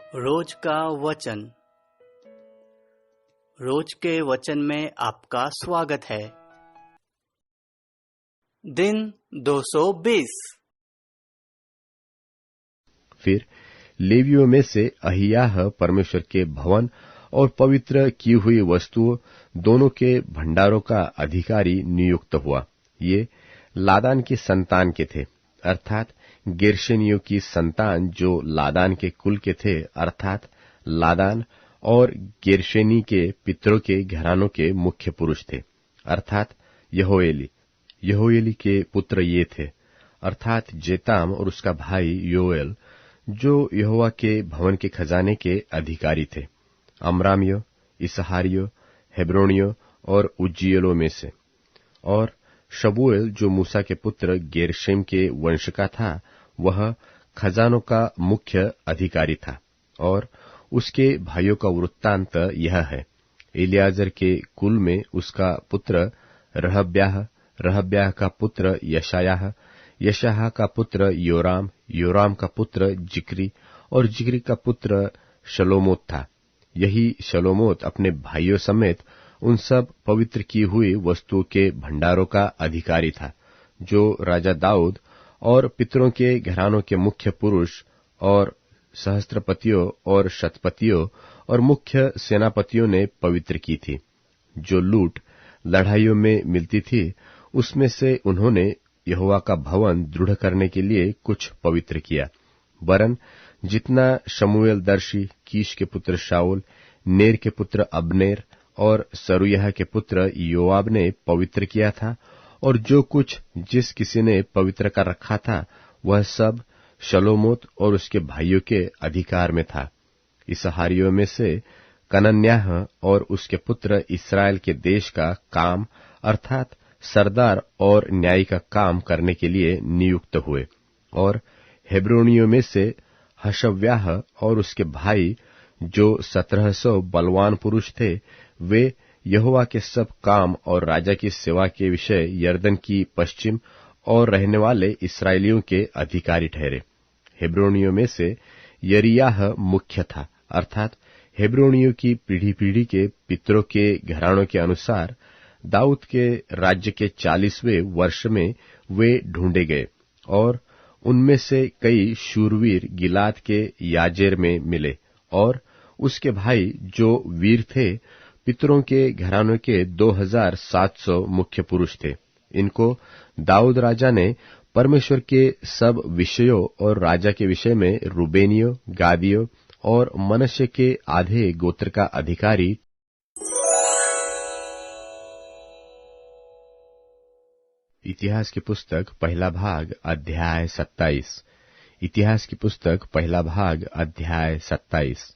रोज का वचन। रोज के वचन में आपका स्वागत है। दिन 220। फिर लेवियों में से अहियाह परमेश्वर के भवन और पवित्र की हुई वस्तुओं दोनों के भंडारों का अधिकारी नियुक्त हुआ। ये लादान की संतान के थे, अर्थात गेर्शनियों की संतान जो लादान के कुल के थे, अर्थात लादान और गेर्शनी के पितरों के घरानों के मुख्य पुरुष थे, अर्थात यहोएली के पुत्र ये थे, अर्थात जेताम और उसका भाई योएल, जो यहोवा के भवन के खजाने के अधिकारी थे। अमरामियों, इसहारियों, हेब्रोनियों और उज्जीएलों में से। और शबूएल जो मूसा के पुत्र गेर्शम के वंश का था, वह खजानों का मुख्य अधिकारी था। और उसके भाइयों का वृत्तांत यह है। एलियाजर के कुल में उसका पुत्र रहब्याह का पुत्र यशायाह का पुत्र योराम का पुत्र जिक्री, और जिक्री का पुत्र शलोमोत था। यही शलोमोत अपने भाइयों समेत उन सब पवित्र की हुई वस्तुओं के भंडारों का अधिकारी था, जो राजा दाऊद और पितरों के घरानों के मुख्य पुरुष और सहस्त्रपतियों और शतपतियों और मुख्य सेनापतियों ने पवित्र की थी। जो लूट लड़ाइयों में मिलती थी, उसमें से उन्होंने यहोवा का भवन दृढ़ करने के लिए कुछ पवित्र किया। वरन जितना शमूएल दर्शी, कीश के पुत्र शाऊल, नेर के पुत्र अब्नेर और सरूयाह के पुत्र योआब ने पवित्र किया था, और जो कुछ जिस किसी ने पवित्र कर रखा था, वह सब शलोमोत और उसके भाइयों के अधिकार में था। इसहारियों में से कनन्याह और उसके पुत्र इस्राएल के देश का काम, अर्थात सरदार और न्याय का काम करने के लिए नियुक्त हुए। और हेब्रोनियों में से हशव्याह और उसके भाई, जो 1700 बलवान पुरुष थे, वे यहोवा के सब काम और राजा की सेवा के विषय यरदन की पश्चिम और रहने वाले इस्राएलियों के अधिकारी ठहरे। हेब्रोनियों में से यरियाह मुख्य था, अर्थात हेब्रोनियों की पीढ़ी पीढ़ी के पितरों के घरानों के अनुसार दाऊद के राज्य के 40वें वर्ष में वे ढूंढे गए, और उनमें से कई शूरवीर गिलाद के याजेर में मिले। और उसके भाई जो वीर थे, पितरों के घरानों के 2700 मुख्य पुरुष थे। इनको दाऊद राजा ने परमेश्वर के सब विषयों और राजा के विषय में रूबेनियों, गादियों और मनश्शे के आधे गोत्र का अधिकारी इतिहास की पुस्तक पहला भाग अध्याय 27। इतिहास की पुस्तक पहला भाग अध्याय 27।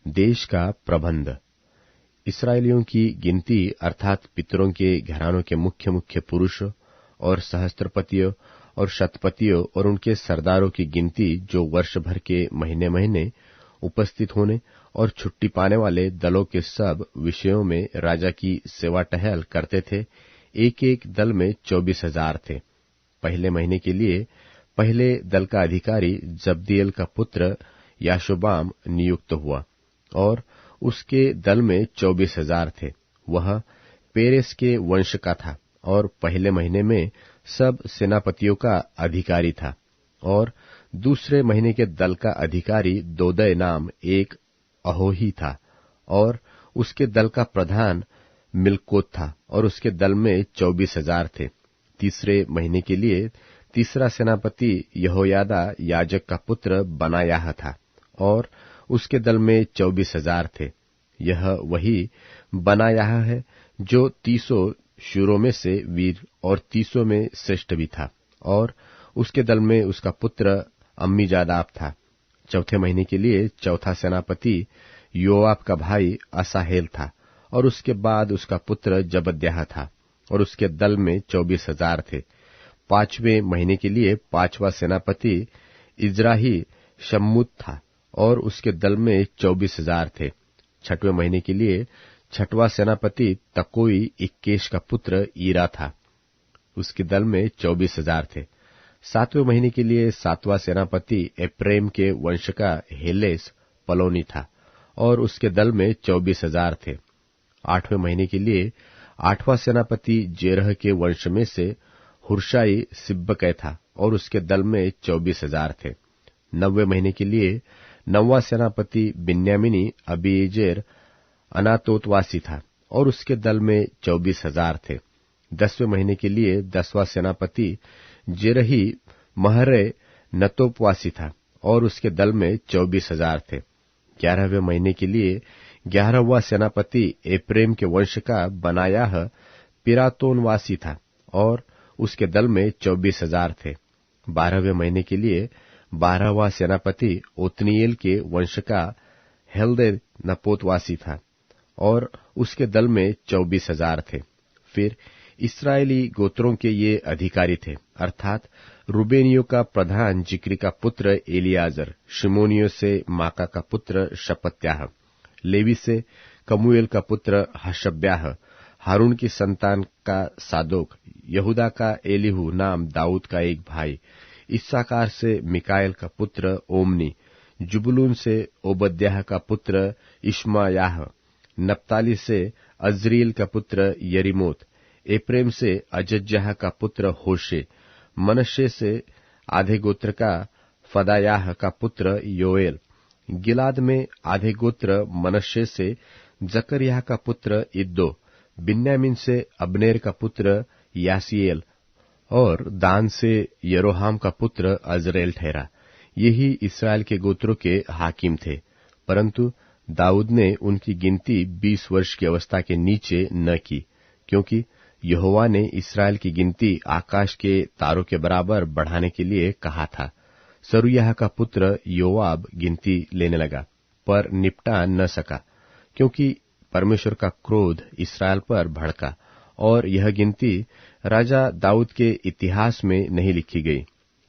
देश का प्रबंध। इस्राएलियों की गिनती, अर्थात पितरों के घरानों के मुख्य मुख्य पुरुषों और सहस्त्रपतियों और शतपतियों और उनके सरदारों की गिनती, जो वर्ष भर के महीने महीने उपस्थित होने और छुट्टी पाने वाले दलों के सब विषयों में राजा की सेवा टहल करते थे, एक एक दल में 24,000 थे। पहले महीने के लिए पहले दल का अधिकारी जब्दिएल का पुत्र याशोबाम नियुक्त हुआ, और उसके दल में 24,000 थे। वह पेरेस के वंश का था, और पहले महीने में सब सेनापतियों का अधिकारी था। और दूसरे महीने के दल का अधिकारी दोदय नाम एक अहोही था, और उसके दल का प्रधान मिलकोत था, और उसके दल में 24,000 थे। तीसरे महीने के लिए तीसरा सेनापति यहोयादा याजक का पुत्र बनायाह था, और उसके दल में 24,000 थे। यह वही बनायाह है जो 30 शूरों में से वीर और 30 में श्रेष्ठ भी था, और उसके दल में उसका पुत्र अम्मीजादाब था। चौथे महीने के लिए चौथा सेनापति योआब का भाई असाहेल था, और उसके बाद उसका पुत्र जबद्याह था, और उसके दल में 24,000 थे। पांचवें महीने के लिए पांचवा सेनापति इजराही शम्मुत था, और उसके दल में 24,000 थे। छठवें महीने के लिए छठवां सेनापति तकोई इक्केश का पुत्र ईरा था, उसके दल में 24,000 थे। सातवें महीने के लिए सातवां सेनापति एप्रेम के वंश का हेलेस पलोनी था और उसके दल में 24,000 थे। 8वें महीने के लिए 8वां सेनापति जेरह के वंश में से हुर्शाई सिब्बकै था और उसके दल में 24,000 थे। 9वें महीने के लिए 9वां सेनापति बिन्यामीनी अबीएजेर अनातोतवासी था और उसके दल में 24,000 थे। 10वें महीने के लिए 10वां सेनापति जेरही महरे नतोपवासी था और उसके दल में 24,000 थे। 11वें महीने के लिए 11वां सेनापति एप्रेम के वंश का बनायाह पिरातोनवासी था और उसके दल में 24,000 थे। 12वें महीने के लिए 12वां सेनापति ओतनीएल के वंश का हेल्दे नपोतवासी था और उसके दल में 24,000 थे। फिर इस्राएली गोत्रों के ये अधिकारी थे, अर्थात रूबेनियों का प्रधान जिक्री का पुत्र एलियाजर, शिमोनियों से माका का पुत्र शपत्याह, लेवी से कमूएल का पुत्र हशब्याह, हारून की संतान का सादोक, यहूदा का एलीहू नाम दाऊद का एक भाई, इस्साकार से मिकाएल का पुत्र ओमनी, जुबुलून से ओबद्याह का पुत्र इश्मायाह, नप्ताली से अज्रील का पुत्र यरीमोत, एप्रेम से अजज्याह का पुत्र होशे, मनश्शे से आधे गोत्र का फदायाह का पुत्र योएल, गिलाद में आधे गोत्र मनश्शे से जकरियाह का पुत्र इद्दो, बिन्यामीन से अब्नेर का पुत्र यासीएल और दान से यरोहाम का पुत्र अजरेल ठहरा। यही इस्राएल के गोत्रों के हाकिम थे, परंतु दाऊद ने उनकी गिनती 20 वर्ष की अवस्था के नीचे न की, क्योंकि यहोवा ने इस्राएल की गिनती आकाश के तारों के बराबर बढ़ाने के लिए कहा था। सरूयाह का पुत्र योआब गिनती लेने लगा, पर निपटा न सका, क्योंकि परमेश्वर का क्रोध इस्राएल पर भड़का और यह गिनती राजा दाऊद के इतिहास में नहीं लिखी गई।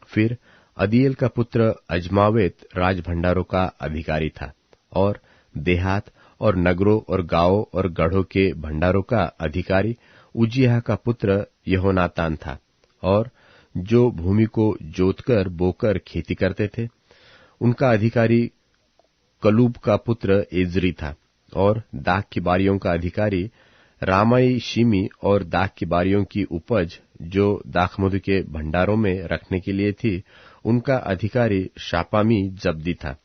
फिर अदीएल का पुत्र अजमावेत राजभंडारों का अधिकारी था और देहात और नगरों और गांवों और गढ़ों के भंडारों का अधिकारी उजियाह का पुत्र यहोनातान था और जो भूमि को जोतकर बोकर खेती करते थे उनका अधिकारी कलूब का पुत्र एजरी था और दाख की बारियों का अधिकारी रामाई शिमी और दाख की बारियों की उपज जो दाखमधु के भंडारों में रखने के लिए थी उनका अधिकारी शापामी जब्दी था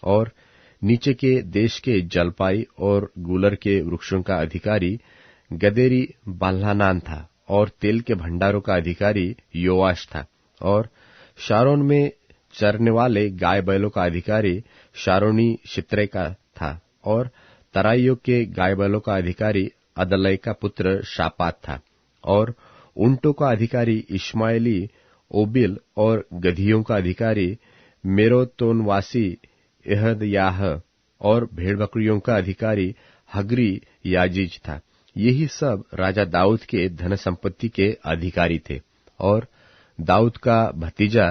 और नीचे के देश के जलपाई और गूलर के वृक्षों का अधिकारी गदेरी बाल्हानान था और तेल के भंडारों का अधिकारी योआश था और शारोन में चरने वाले गाय बैलों का अधिकारी शारोनी शित्रे का था और तराइयों के गाय बैलों का अधिकारी अदलै का पुत्र शापात था और ऊंटों का अधिकारी इश्माएली ओबिल और गधियों का अधिकारी मेरोतोनवासी एहदयाह और भेड़ बकरियों का अधिकारी हगरी याजीज था। यही सब राजा दाऊद के धन संपत्ति के अधिकारी थे। और दाऊद का भतीजा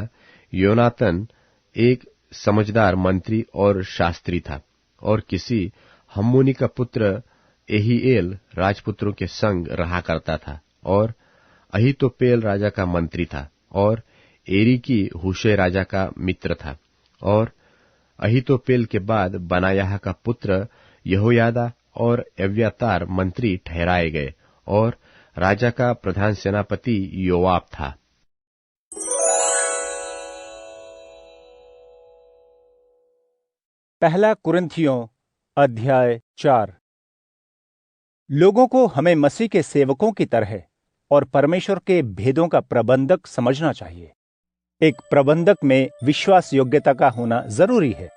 योनातन एक समझदार मंत्री और शास्त्री था और किसी हम्मोनी का पुत्र एहीएल राजपुत्रों के संग रहा करता था और अहीतोपेल राजा का मंत्री था और एरी की हुशै राजा का मित्र था और अहीतोपेल के बाद बनायाह का पुत्र यहोयादा और एव्यातार मंत्री ठहराए गए और राजा का प्रधान सेनापति योआब था। पहला कुरिन्थियों अध्याय 4। लोगों को हमें मसीह के सेवकों की तरह और परमेश्वर के भेदों का प्रबंधक समझना चाहिए। एक प्रबंधक में विश्वास योग्यता का होना जरूरी है।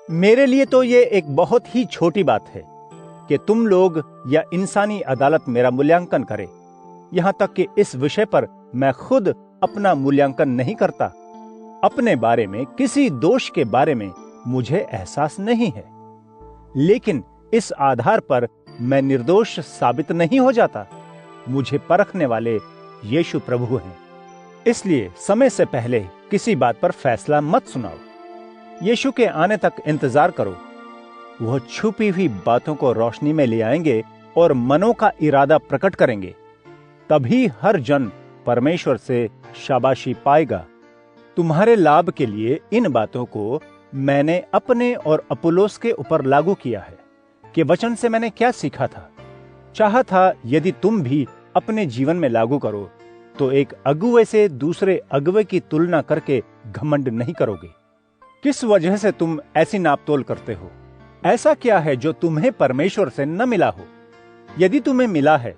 मेरे लिए तो ये एक बहुत ही छोटी बात है कि तुम लोग या इंसानी अदालत मेरा मूल्यांकन करे। यहां तक कि इस विषय पर मैं खुद अपना मूल्यांकन नहीं करता। अपने बारे में किसी दोष के बारे में मुझे एहसास नहीं है, लेकिन इस आधार पर मैं निर्दोष साबित नहीं हो जाता। मुझे परखने वाले यीशु प्रभु हैं। इसलिए समय से पहले किसी बात पर फैसला मत सुनाओ। यीशु के आने तक इंतजार करो। वह छुपी हुई बातों को रोशनी में ले आएंगे और मनों का इरादा प्रकट करेंगे। तभी हर जन परमेश्वर से शाबाशी पाएगा। तुम्हारे लाभ के लिए इन बातों को मैंने अपने और अपुल्लोस के ऊपर लागू किया है कि वचन से मैंने क्या सीखा था। चाहा था यदि तुम भी अपने जीवन में लागू करो तो एक अगुवे से दूसरे अगुवे की तुलना करके घमंड नहीं करोगे। किस वजह से तुम ऐसी नापतोल करते हो? ऐसा क्या है जो तुम्हें परमेश्वर से न मिला हो? यदि तुम्हें मिला है,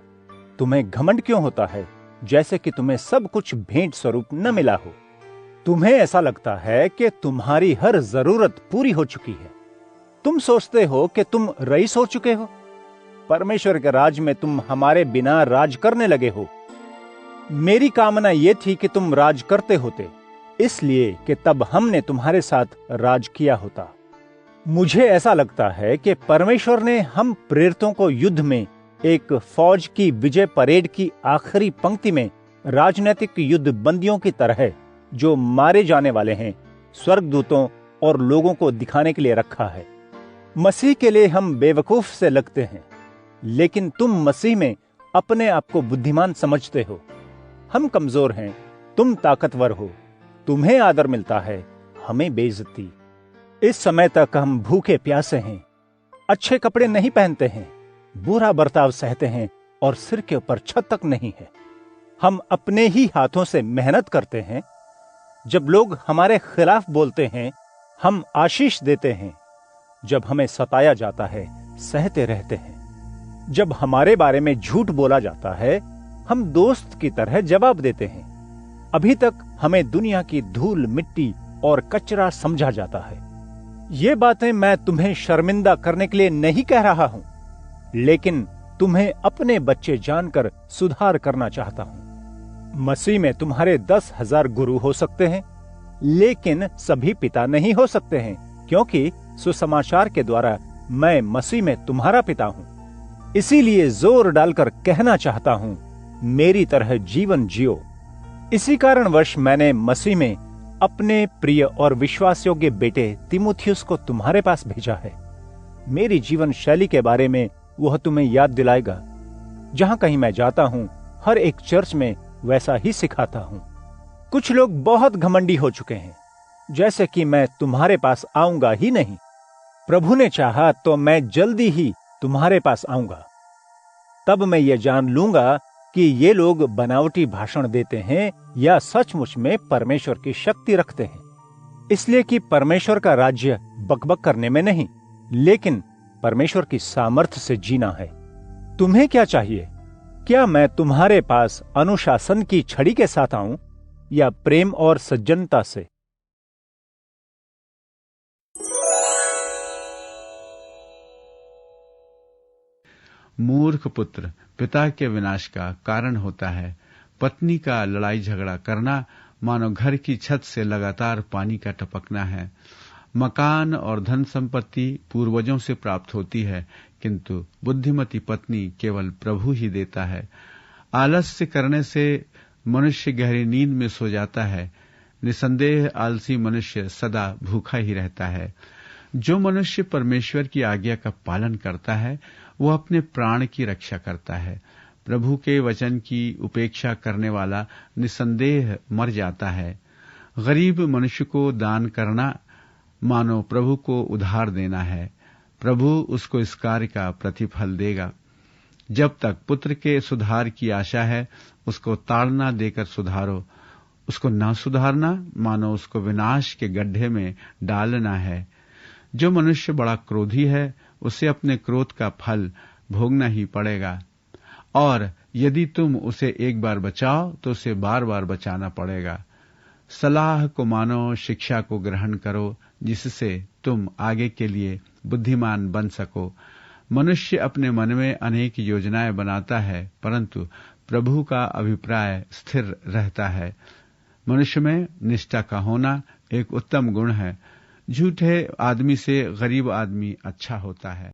तुम्हें घमंड क्यों होता है जैसे कि तुम्हें सब कुछ भेंट स्वरूप न मिला हो? तुम्हें ऐसा लगता है कि तुम्हारी हर जरूरत पूरी हो चुकी है। तुम सोचते हो कि तुम रईस हो चुके हो। परमेश्वर के राज में तुम हमारे बिना राज करने लगे हो। मेरी कामना यह थी कि तुम राज करते होते, इसलिए कि तब हमने तुम्हारे साथ राज किया होता। मुझे ऐसा लगता है कि परमेश्वर ने हम प्रेरितों को युद्ध में एक फौज की विजय परेड की आखिरी पंक्ति में राजनीतिक युद्ध बंदियों की तरह जो मारे जाने वाले हैं, स्वर्गदूतों और लोगों को दिखाने के लिए रखा है। मसीह के लिए हम बेवकूफ से लगते हैं, लेकिन तुम मसीह में अपने आप को बुद्धिमान समझते हो। हम कमजोर हैं, तुम ताकतवर हो। तुम्हें आदर मिलता है, हमें बेइज्जती। इस समय तक हम भूखे प्यासे हैं, अच्छे कपड़े नहीं पहनते हैं, बुरा बर्ताव सहते हैं और सिर के ऊपर छत तक नहीं है। हम अपने ही हाथों से मेहनत करते हैं। जब लोग हमारे खिलाफ बोलते हैं, हम आशीष देते हैं। जब हमें सताया जाता है, सहते रहते हैं। जब हमारे बारे में झूठ बोला जाता है, हम दोस्त की तरह जवाब देते हैं। अभी तक हमें दुनिया की धूल, मिट्टी और कचरा समझा जाता है। ये बातें मैं तुम्हें शर्मिंदा करने के लिए नहीं कह रहा हूं, लेकिन तुम्हें अपने बच्चे जानकर सुधार करना चाहता हूं। मसीह में तुम्हारे 10,000 गुरु हो सकते हैं, लेकिन सभी पिता नहीं हो सकते हैं, क्योंकि सुसमाचार के द्वारा मैं मसीह में तुम्हारा पिता हूं। इसीलिए जोर डालकर कहना चाहता हूं, मेरी तरह जीवन जियो। इसी कारणवश मैंने मसीह में अपने प्रिय और विश्वास योग्य बेटे तीमुथियुस को तुम्हारे पास भेजा है। मेरी जीवन शैली के बारे में वह तुम्हें याद दिलाएगा। जहां कहीं मैं जाता हूं, हर एक चर्च में वैसा ही सिखाता हूं। कुछ लोग बहुत घमंडी हो चुके हैं, जैसे कि मैं तुम्हारे पास आऊंगा ही नहीं। प्रभु ने चाहा तो मैं जल्दी ही तुम्हारे पास आऊंगा। तब मैं ये जान लूंगा कि ये लोग बनावटी भाषण देते हैं या सचमुच में परमेश्वर की शक्ति रखते हैं। इसलिए कि परमेश्वर का राज्य बकबक करने में नहीं, लेकिन परमेश्वर की सामर्थ्य से जीना है। तुम्हें क्या चाहिए? क्या मैं तुम्हारे पास अनुशासन की छड़ी के साथ आऊं या प्रेम और सज्जनता से? मूर्ख पुत्र पिता के विनाश का कारण होता है। पत्नी का लड़ाई झगड़ा करना मानो घर की छत से लगातार पानी का टपकना है। मकान और धन संपत्ति पूर्वजों से प्राप्त होती है, किंतु बुद्धिमती पत्नी केवल प्रभु ही देता है। आलस्य करने से मनुष्य गहरी नींद में सो जाता है। निसंदेह आलसी मनुष्य सदा भूखा ही रहता है। जो मनुष्य परमेश्वर की आज्ञा का पालन करता है, वह अपने प्राण की रक्षा करता है। प्रभु के वचन की उपेक्षा करने वाला निसंदेह मर जाता है। गरीब मनुष्य को दान करना मानो प्रभु को उधार देना है। प्रभु उसको इस कार्य का प्रतिफल देगा। जब तक पुत्र के सुधार की आशा है, उसको ताड़ना देकर सुधारो। उसको न सुधारना मानो उसको विनाश के गड्ढे में डालना है। जो मनुष्य बड़ा क्रोधी है, उसे अपने क्रोध का फल भोगना ही पड़ेगा, और यदि तुम उसे एक बार बचाओ तो उसे बार बार बचाना पड़ेगा। सलाह को मानो, शिक्षा को ग्रहण करो, जिससे तुम आगे के लिए बुद्धिमान बन सको। मनुष्य अपने मन में अनेक योजनाएं बनाता है, परंतु प्रभु का अभिप्राय स्थिर रहता है। मनुष्य में निष्ठा का होना एक उत्तम गुण है। झूठे आदमी से गरीब आदमी अच्छा होता है।